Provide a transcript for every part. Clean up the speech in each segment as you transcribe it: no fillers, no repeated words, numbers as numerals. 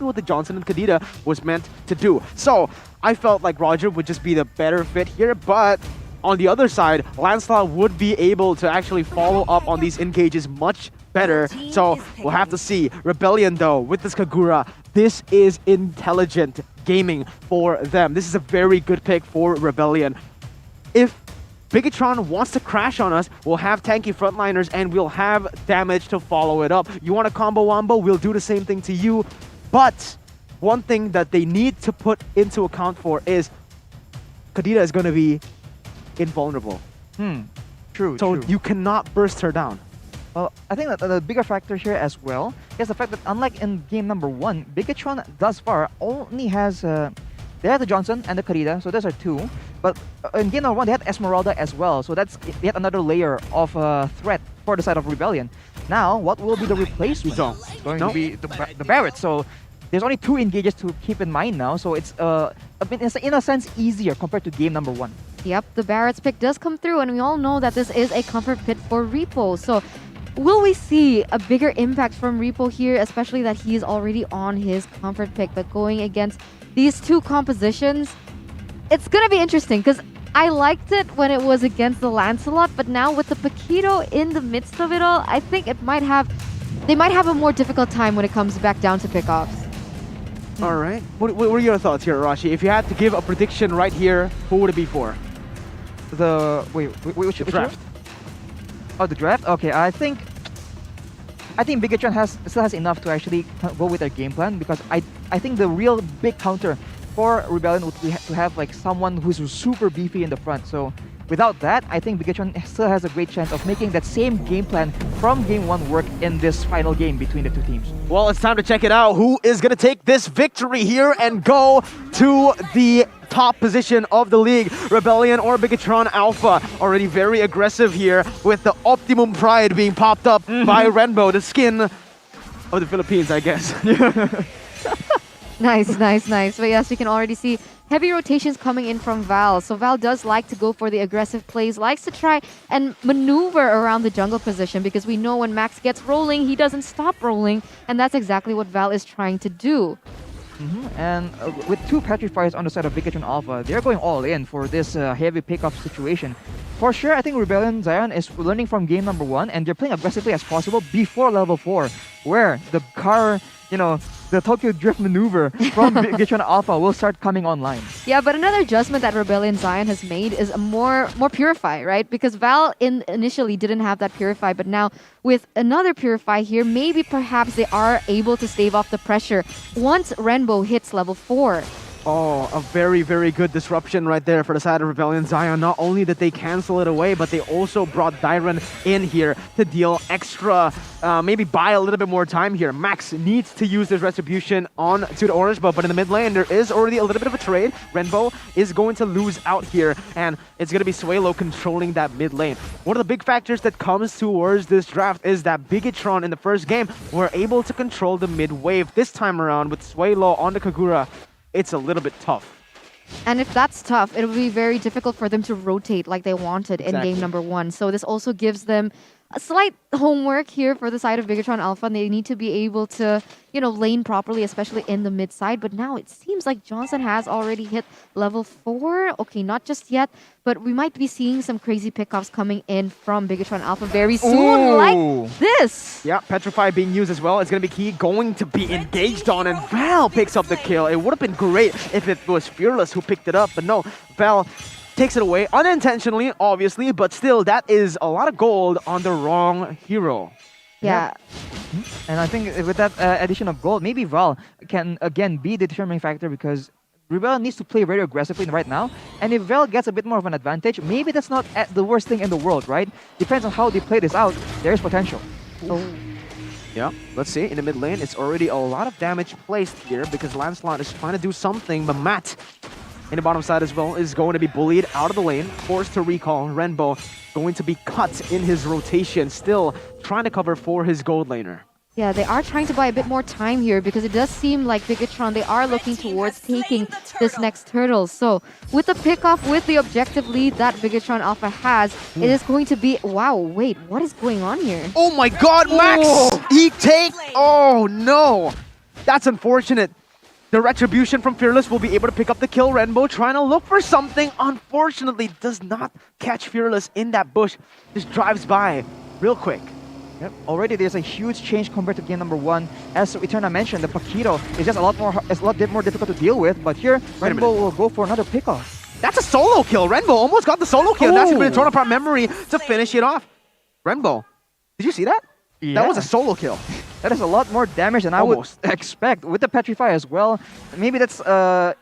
exactly what the Johnson and Kadita was meant to do. So I felt like Roger would just be the better fit here, but on the other side, Lancelot would be able to actually follow up on these engages much better. So we'll have to see. Rebellion though, with this Kagura, this is intelligent gaming for them. This is a very good pick for Rebellion. If Bigetron wants to crash on us, we'll have tanky frontliners and we'll have damage to follow it up. You want a combo wombo, we'll do the same thing to you. But one thing that they need to put into account for is Kadita is going to be invulnerable. True. So you cannot burst her down. Well, I think that the bigger factor here as well is the fact that unlike in game number 1, Bigetron thus far only has they have the Johnson and the Karita, so those are 2. But in game number 1, they had Esmeralda as well, so that's yet another layer of threat for the side of Rebellion. Now, what will be the replacement? It's going to be the Barret. So there's only 2 engages to keep in mind now, so it's a bit, in a sense, easier compared to game number 1. Yep, the Barret's pick does come through, and we all know that this is a comfort pit for Repo. So will we see a bigger impact from Repo here, especially that he's already on his comfort pick, but going against these 2 compositions? It's gonna be interesting because I liked it when it was against the Lancelot, but now with the Paquito in the midst of it all, I think they might have a more difficult time when it comes back down to pickoffs. All right. What are your thoughts here, Arashi? If you had to give a prediction right here, who would it be for? Which draft? Oh, the draft? Okay, I think Bigetron still has enough to actually go with their game plan, because I think the real big counter for Rebellion would be to have like someone who's super beefy in the front. So without that, I think Bigetron still has a great chance of making that same game plan from game 1 work in this final game between the 2 teams. Well, it's time to check it out. Who is going to take this victory here and go to the top position of the league? Rebellion or Bigetron Alpha? Already very aggressive here with the Optimum Pride being popped up by Rainbow, the skin of the Philippines, I guess. Nice. But yes, we can already see heavy rotations coming in from Val. So Val does like to go for the aggressive plays, likes to try and maneuver around the jungle position, because we know when Max gets rolling, he doesn't stop rolling, and that's exactly what Val is trying to do. And with 2 Petrifiers on the side of Bigetron Alpha, they're going all in for this heavy pickoff situation. For sure, I think Rebellion Zion is learning from game number 1, and they're playing aggressively as possible before level 4, where the car, the Tokyo Drift maneuver from Bigetron Alpha will start coming online. Yeah, but another adjustment that Rebellion Zion has made is a more Purify, right? Because Val initially didn't have that Purify, but now with another Purify here, maybe perhaps they are able to stave off the pressure once Rainbow hits level 4. Oh, a very, very good disruption right there for the side of Rebellion Zion. Not only did they cancel it away, but they also brought Dyron in here to deal extra, maybe buy a little bit more time here. Max needs to use this retribution on to the orange buff, but in the mid lane, there is already a little bit of a trade. Rainbow is going to lose out here, and it's going to be Suelo controlling that mid lane. One of the big factors that comes towards this draft is that Bigetron in the first game were able to control the mid wave. This time around with Suelo on the Kagura, it's a little bit tough. And if that's tough, it'll be very difficult for them to rotate like they wanted in game number 1. So this also gives them a slight homework here for the side of Bigetron Alpha, and they need to be able to, lane properly, especially in the mid side. But now it seems like Johnson has already hit level 4. Okay, not just yet, but we might be seeing some crazy pickoffs coming in from Bigetron Alpha very soon, like this. Yeah, Petrify being used as well. It's going to be key, going to be engaged on, and Val picks up the kill. It would have been great if it was Fearless who picked it up, but no, Val takes it away, unintentionally, obviously, but still, that is a lot of gold on the wrong hero. Yeah. And I think with that addition of gold, maybe Val can again be the determining factor, because Rebel needs to play very aggressively right now. And if Val gets a bit more of an advantage, maybe that's not the worst thing in the world, right? Depends on how they play this out. There's potential. Yeah, let's see. In the mid lane, it's already a lot of damage placed here because Lancelot is trying to do something, but Matt in the bottom side as well is going to be bullied out of the lane, forced to recall. Rainbow going to be cut in his rotation, still trying to cover for his gold laner. Yeah, they are trying to buy a bit more time here because it does seem like Bigetron, they are looking towards taking this next turtle. So with the pickoff, with the objective lead that Bigetron Alpha has, it is going to be... Wow, wait, what is going on here? Oh my god, Max! Oh. He take... Oh no! That's unfortunate. The retribution from Fearless will be able to pick up the kill. Renbo trying to look for something. Unfortunately, does not catch Fearless in that bush. Just drives by real quick. Yep. Already there's a huge change compared to game number 1. As Eterna mentioned, the Paquito is just a lot more difficult to deal with. But here, Renbo will go for another pickoff. That's a solo kill. Renbo almost got the solo kill. That's going to be torn apart memory to finish it off. Renbo, did you see that? Yeah. That was a solo kill. That is a lot more damage than Almost. I would expect. With the Petrify as well, maybe that's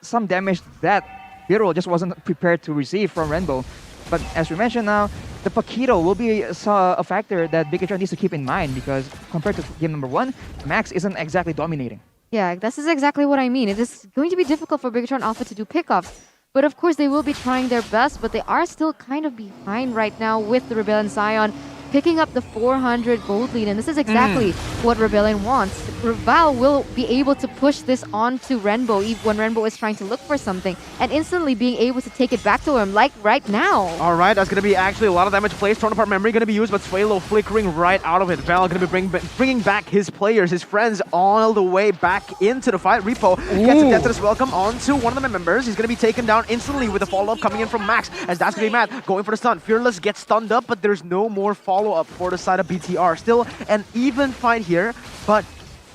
some damage that Hero just wasn't prepared to receive from Renbo. But as we mentioned now, the Paquito will be a factor that Bigetron needs to keep in mind, because compared to game number 1, Max isn't exactly dominating. Yeah, this is exactly what I mean. It is going to be difficult for Bigetron Alpha to do pickoffs. But of course, they will be trying their best, but they are still kind of behind right now with the Rebellion Zion picking up the 400 gold lead, and this is exactly what Rebellion wants. Val will be able to push this onto Renbo when Renbo is trying to look for something, and instantly being able to take it back to him, like right now. All right, that's going to be actually a lot of damage placed. Torn apart memory going to be used, but Swalo flickering right out of it. Val going to be bringing back his players, his friends, all the way back into the fight. Repo gets a Deathless Welcome onto one of the members. He's going to be taken down instantly with a follow-up coming in from Max, as that's going to be mad. Going for the stun. Fearless gets stunned up, but there's no more follow-up for the side of BTR. Still an even fight here, but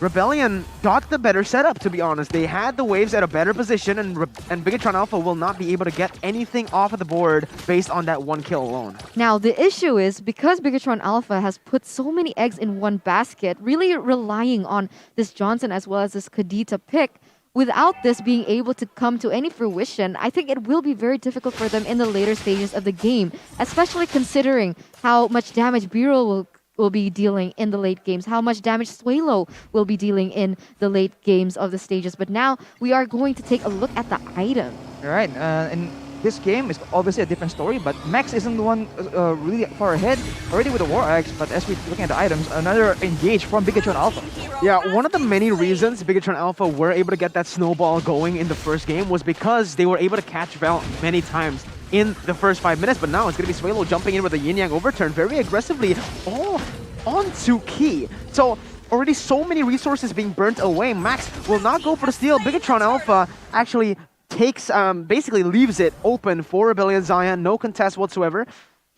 Rebellion got the better setup, to be honest. They had the waves at a better position, and Bigetron Alpha will not be able to get anything off of the board based on that one kill alone. Now, the issue is, because Bigetron Alpha has put so many eggs in one basket, really relying on this Johnson as well as this Kadita pick, without this being able to come to any fruition, I think it will be very difficult for them in the later stages of the game, especially considering how much damage Biro will be dealing in the late games, how much damage Swalo will be dealing in the late games of the stages. But now we are going to take a look at the item. All right, and this game is obviously a different story, but Max isn't the one really far ahead, already with the War Axe, but as we're looking at the items, another engage from Bigetron Alpha. Yeah, one of the many reasons Bigetron Alpha were able to get that snowball going in the first game was because they were able to catch Val many times in the first 5 minutes, but now it's going to be Swalo jumping in with a yin-yang overturn very aggressively, all onto Key. So already so many resources being burnt away. Max will not go for the steal. Bigetron Alpha actually takes, basically leaves it open for Rebellion Zion, no contest whatsoever,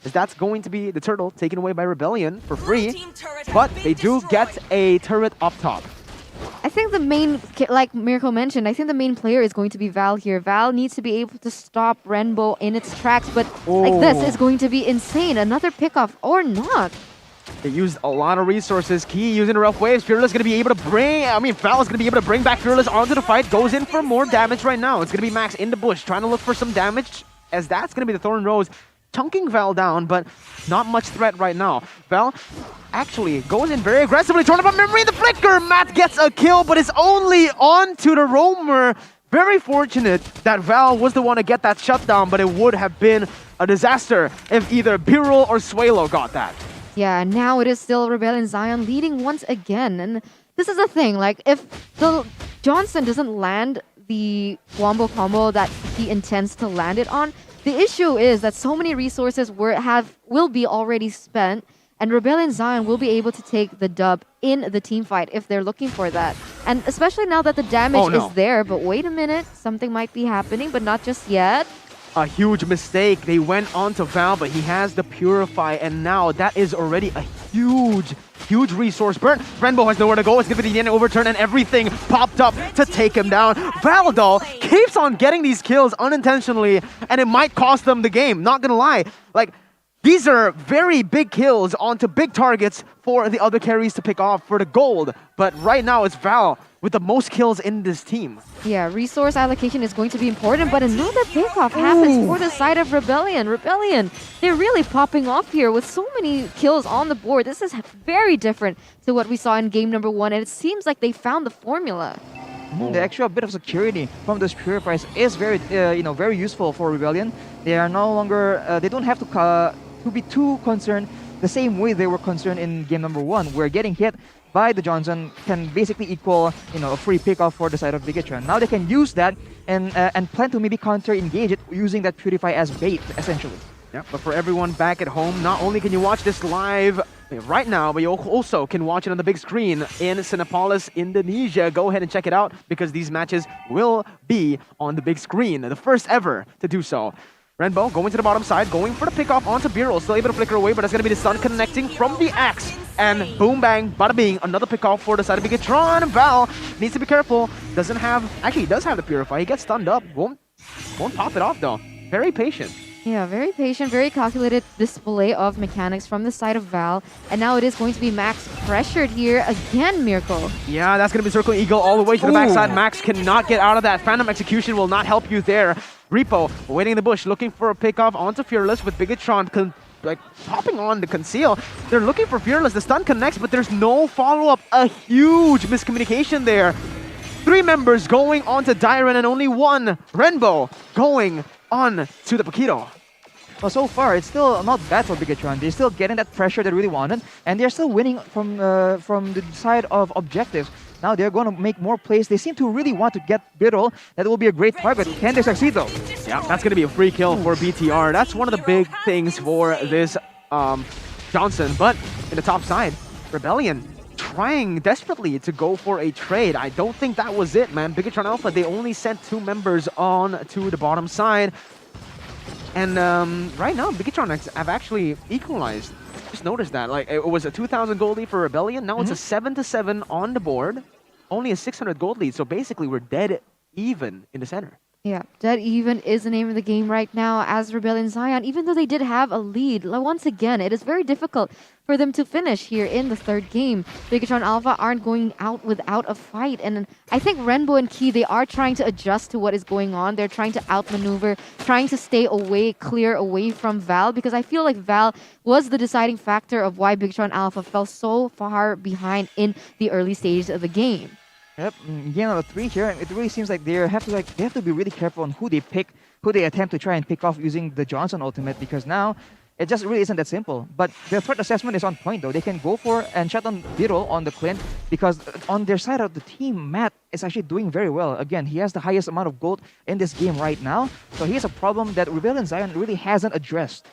as that's going to be the turtle taken away by Rebellion for free, but they do get a turret up top. I think the main, like Miracle mentioned, I think the main player is going to be Val here. Val needs to be able to stop Renbo in its tracks, but like this is going to be insane. Another pickoff or not. They used a lot of resources. Key using the rough waves. Fearless going to be able to Val is going to be able to bring back Fearless onto the fight. Goes in for more damage right now. It's going to be Max in the bush trying to look for some damage, as that's going to be the Thorn Rose chunking Val down, but not much threat right now. Val actually goes in very aggressively. Torn apart memory in the flicker. Matt gets a kill, but it's only onto the roamer. Very fortunate that Val was the one to get that shutdown, but it would have been a disaster if either Birul or Swalo got that. Yeah, now it is still Rebellion Zion leading once again. And this is the thing, like if the Johnson doesn't land the Wombo combo that he intends to land it on, the issue is that so many resources will be already spent, and Rebellion Zion will be able to take the dub in the team fight if they're looking for that. And especially now that the damage is there, but wait a minute, something might be happening, but not just yet. A huge mistake. They went on to Val, but he has the Purify, and now that is already a huge resource burn. Renbo has nowhere to go. It's going to be the overturn, and everything popped up to take him down. Val, though, keeps on getting these kills unintentionally, and it might cost them the game. Not going to lie. Like, these are very big kills onto big targets for the other carries to pick off for the gold. But right now, it's Val with the most kills in this team. Yeah, resource allocation is going to be important, but another pickoff happens for the side of Rebellion. Rebellion, they're really popping off here with so many kills on the board. This is very different to what we saw in game number 1, and it seems like they found the formula. The extra bit of security from those purifiers is very, very useful for Rebellion. They are no longer, they don't have to be too concerned the same way they were concerned in game number 1, where getting hit by the Johnson can basically equal, a free pickoff for the side of Bigetron. Now they can use that and plan to maybe counter-engage it using that Purify as bait, essentially. Yeah, but for everyone back at home, not only can you watch this live right now, but you also can watch it on the big screen in Sinopolis, Indonesia. Go ahead and check it out because these matches will be on the big screen. The first ever to do so. Renbo going to the bottom side, going for the pickoff onto Biro. Still able to flicker away, but it's going to be the stun connecting from the axe. And boom, bang, bada bing. Another pickoff for the side of Bigetron. Val needs to be careful. Doesn't have... Actually, he does have the Purify. He gets stunned up. Won't pop it off, though. Very patient. Yeah, very patient, very calculated display of mechanics from the side of Val. And now it is going to be Max pressured here again, Miracle. Yeah, that's going to be Circle Eagle all the way to the backside. Max cannot get out of that. Phantom Execution will not help you there. Repo waiting in the bush, looking for a pickoff onto Fearless with Bigetron like popping on the conceal. They're looking for Fearless. The stun connects, but there's no follow-up. A huge miscommunication there. 3 members going on to Dyron and only 1 Renbo going on to the Paquito. Well, so far, it's still not bad for Bigetron. They're still getting that pressure they really wanted, and they're still winning from the side of objectives. Now they're going to make more plays. They seem to really want to get Biddle. That will be a great target. Can they succeed, though? Yeah, that's going to be a free kill for BTR. That's one of the big things for this Johnson. But in the top side, Rebellion trying desperately to go for a trade. I don't think that was it, man. Bigetron Alpha, they only sent 2 members on to the bottom side. And right now, Bigetron have actually equalized. Just noticed that. Like, it was a 2,000 gold lead for Rebellion. Now it's a 7-7 on the board. Only a 600 gold lead. So basically, we're dead even in the center. Yeah, dead even is the name of the game right now as Rebellion Zion. Even though they did have a lead, once again, it is very difficult for them to finish here in the 3rd game. Bigetron Alpha aren't going out without a fight. And I think Renbo and Key, they are trying to adjust to what is going on. They're trying to outmaneuver, trying to stay away, clear away from Val. Because I feel like Val was the deciding factor of why Bigetron Alpha fell so far behind in the early stages of the game. Yep, game number 3 here. It really seems like they have to be really careful on who they pick, who they attempt to try and pick off using the Johnson ultimate, because now it just really isn't that simple. But the threat assessment is on point, though. They can go for and shut on Biro on the Clint, because on their side of the team, Matt is actually doing very well. Again, he has the highest amount of gold in this game right now, so he has a problem that Rebellion Zion really hasn't addressed.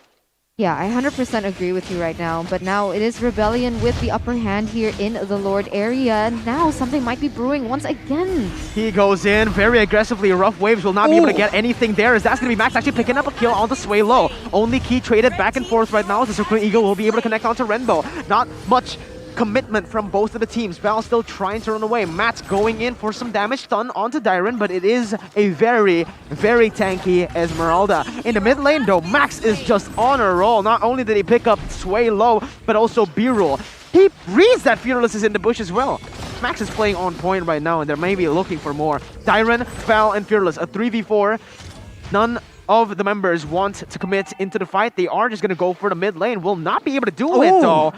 Yeah, I 100% agree with you right now. But now it is Rebellion with the upper hand here in the Lord area. And now something might be brewing once again. He goes in very aggressively. Rough Waves will not be able to get anything there, as that's going to be Max actually picking up a kill on the Sway Low. Only Key traded back and forth right now. The Circle Eagle will be able to connect onto Renbo. Not much commitment from both of the teams. Val still trying to run away. Matt's going in for some damage, stun onto Dyron, but it is a very, very tanky Esmeralda. In the mid lane though, Max is just on a roll. Not only did he pick up Sway Low, but also B-roll. He reads that Fearless is in the bush as well. Max is playing on point right now, and they're maybe looking for more. Dyron, Val, and Fearless, a 3v4. None of the members want to commit into the fight. They are just going to go for the mid lane. Will not be able to do it though.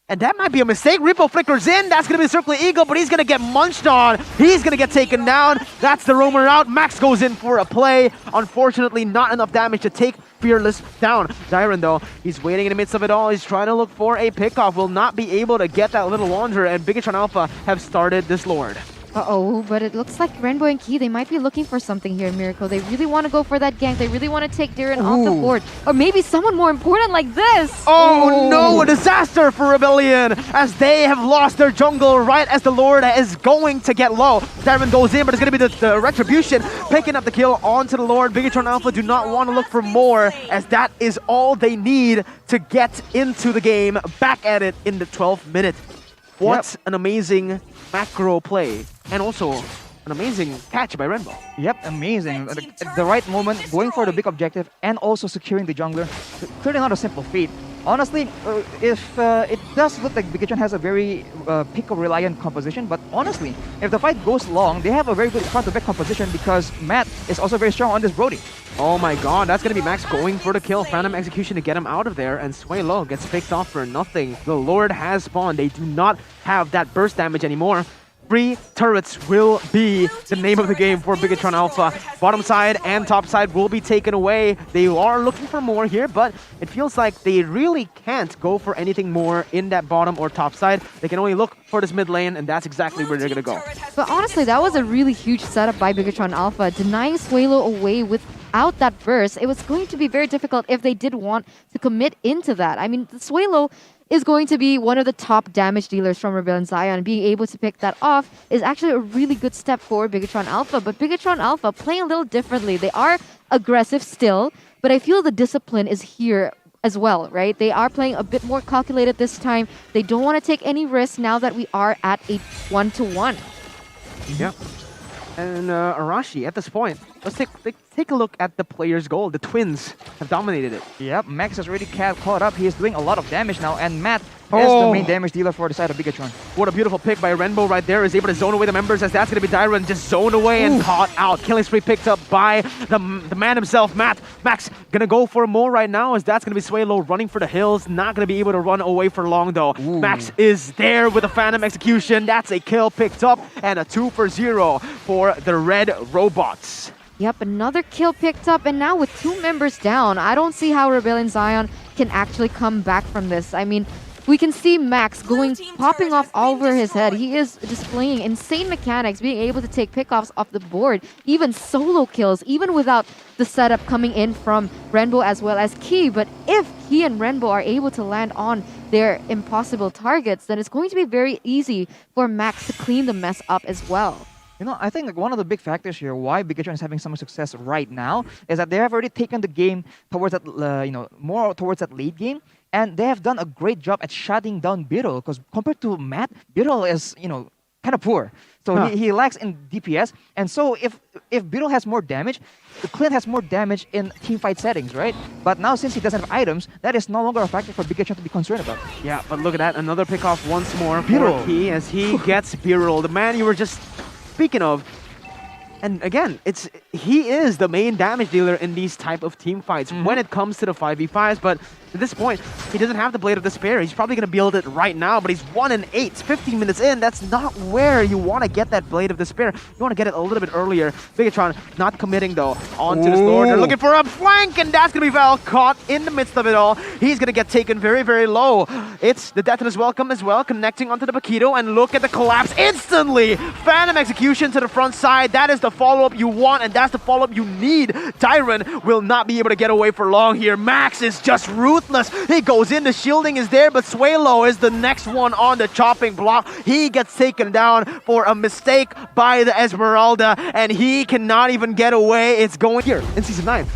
And that might be a mistake. Repo flickers in. That's going to be the Circle Eagle, but he's going to get munched on. He's going to get taken down. That's the roamer out. Max goes in for a play. Unfortunately, not enough damage to take Fearless down. Dyron, though, he's waiting in the midst of it all. He's trying to look for a pickoff. Will not be able to get that little wanderer, and Bigetron Alpha have started this Lord. Uh-oh, but it looks like Renbo and Key, they might be looking for something here, Miracle. They really want to go for that gank. They really want to take Darren off the board. Or maybe someone more important like this. Oh no, a disaster for Rebellion as they have lost their jungle right as the Lord is going to get low. Darren goes in, but it's going to be the Retribution picking up the kill onto the Lord. Bigetron Alpha do not want to look for more, as that is all they need to get into the game. Back at it in the 12th minute. What an amazing macro play. And also, an amazing catch by Renbo. Yep, amazing. At the right moment, going for the big objective and also securing the jungler. Clearly not a simple feat. Honestly, if it does look like Bigetron has a very pick-reliant composition, but honestly, if the fight goes long, they have a very good front-to-back composition because Matt is also very strong on this Brody. Oh my god, that's going to be Max going for the kill. Phantom Execution to get him out of there, and Sway Low gets picked off for nothing. The Lord has spawned. They do not have that burst damage anymore. 3 turrets will be the name of the game for Bigetron Alpha. Bottom side and top side will be taken away. They are looking for more here, but it feels like they really can't go for anything more in that bottom or top side. They can only look for this mid lane, and that's exactly where they're going to go. But honestly, that was a really huge setup by Bigetron Alpha, denying Swalo away without that burst. It was going to be very difficult if they did want to commit into that. I mean, the Swalo, is going to be one of the top damage dealers from Rebellion Zion. Being able to pick that off is actually a really good step for Bigetron Alpha. But Bigetron Alpha playing a little differently. They are aggressive still, but I feel the discipline is here as well, right? They are playing a bit more calculated this time. They don't want to take any risks now that we are at a 1-1. Yeah. And Arashi, at this point, let's take a look at the player's goal. The Twins have dominated it. Yep, Max has already caught up. He is doing a lot of damage now, and Matt is the main damage dealer for the side of Bigetron. What a beautiful pick by Rainbow right there. Is able to zone away the members, as that's going to be Dyron just zoned away and caught out. Killing spree picked up by the man himself, Matt. Max going to go for more right now, as that's going to be Swaylo running for the hills. Not going to be able to run away for long though. Ooh. Max is there with a Phantom Execution. That's a kill picked up and a 2-for-0 for the Red Robots. Yep, another kill picked up, and now with 2 members down, I don't see how Rebellion Zion can actually come back from this. I mean, we can see Max popping off all over his head. He is displaying insane mechanics, being able to take pickoffs off the board, even solo kills, even without the setup coming in from Renbo as well as Key. But if he and Renbo are able to land on their impossible targets, then it's going to be very easy for Max to clean the mess up as well. You know, I think like one of the big factors here why Bigetron is having so much success right now is that they have already taken the game towards that, more towards that late game, and they have done a great job at shutting down Birol. Because compared to Matt, Birol is kind of poor, so he lacks in DPS, and so if Birol has more damage, Clint has more damage in teamfight settings, right? But now since he doesn't have items, that is no longer a factor for Bigetron to be concerned about. Yeah, but look at that, another pick off once more for Birol. Key, as he gets Birol, the man you were just speaking of. And again, he is the main damage dealer in these type of team fights when it comes to the 5v5s, but at this point, he doesn't have the Blade of Despair. He's probably going to build it right now, but he's 1-8, 15 minutes in. That's not where you want to get that Blade of Despair. You want to get it a little bit earlier. Bigetron not committing, though, onto this Lord. They're looking for a flank, and that's going to be Val caught in the midst of it all. He's going to get taken very, very low. It's the Death and his Welcome as well, connecting onto the Paquito, and look at the collapse instantly. Phantom Execution to the front side. That is the follow-up you want, and that's the follow-up you need. Tyron will not be able to get away for long here. Max is just ruthless. He goes in, the shielding is there, but Swaylo is the next one on the chopping block. He gets taken down for a mistake by the Esmeralda, and he cannot even get away. It's going here in Season 9.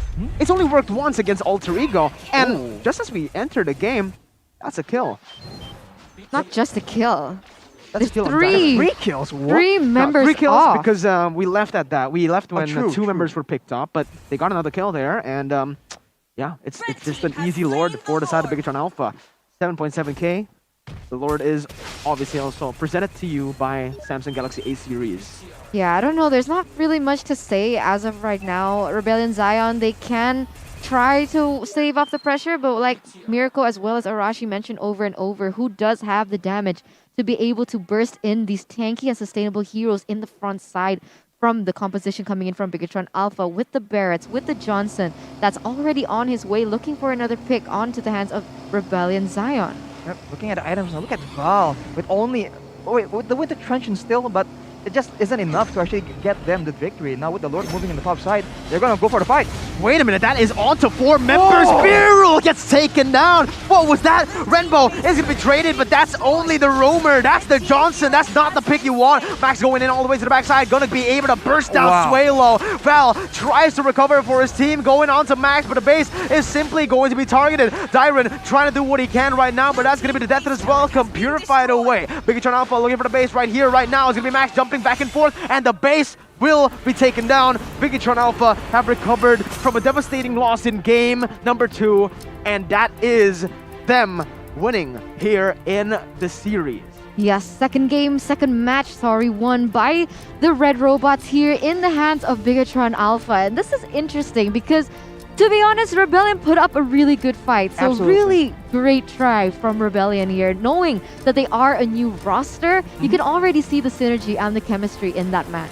It's only worked once against Alter Ego, and just as we enter the game, that's a kill. Not just a kill. That's still three kills. What? 3 members 3 kills off. because we left at that. We left when true, 2 members were picked up, but they got another kill there, and yeah, it's just an easy Lord for the side of Bigetron Alpha. 7.7k. The Lord is obviously also presented to you by Samsung Galaxy A series. Yeah, I don't know. There's not really much to say as of right now. Rebellion Zion, they can try to save off the pressure, but like Miracle as well as Arashi mentioned over and over, who does have the damage to be able to burst in these tanky and sustainable heroes in the front side from the composition coming in from Bigetron Alpha with the Barretts, with the Johnson that's already on his way looking for another pick onto the hands of Rebellion Zion. Yep, looking at the items now, look at Val with only with the Winter Truncheon still, but it just isn't enough to actually get them the victory. Now with the Lord moving in the top side, they're gonna go for the fight. Wait a minute, that is on to 4 members. Birol gets taken down. What was that? Renbo is going to be traded, but that's only the roamer. That's the Johnson. That's not the pick you want. Max going in all the way to the backside. Going to be able to burst out Swaylo. Val tries to recover for his team. Going on to Max, but the base is simply going to be targeted. Dyron trying to do what he can right now, but that's going to be the Death as well. Purified away. Bigetron Alpha looking for the base right here, right now. It's going to be Max jumping back and forth, and the base will be taken down. Bigetron Alpha have recovered from a devastating loss in game number 2, and that is them winning here in the series. Yes, second match, won by the Red Robots here in the hands of Bigetron Alpha. And this is interesting because, to be honest, Rebellion put up a really good fight. So Absolutely. really great try from Rebellion here. Knowing that they are a new roster, you can already see the synergy and the chemistry in that match.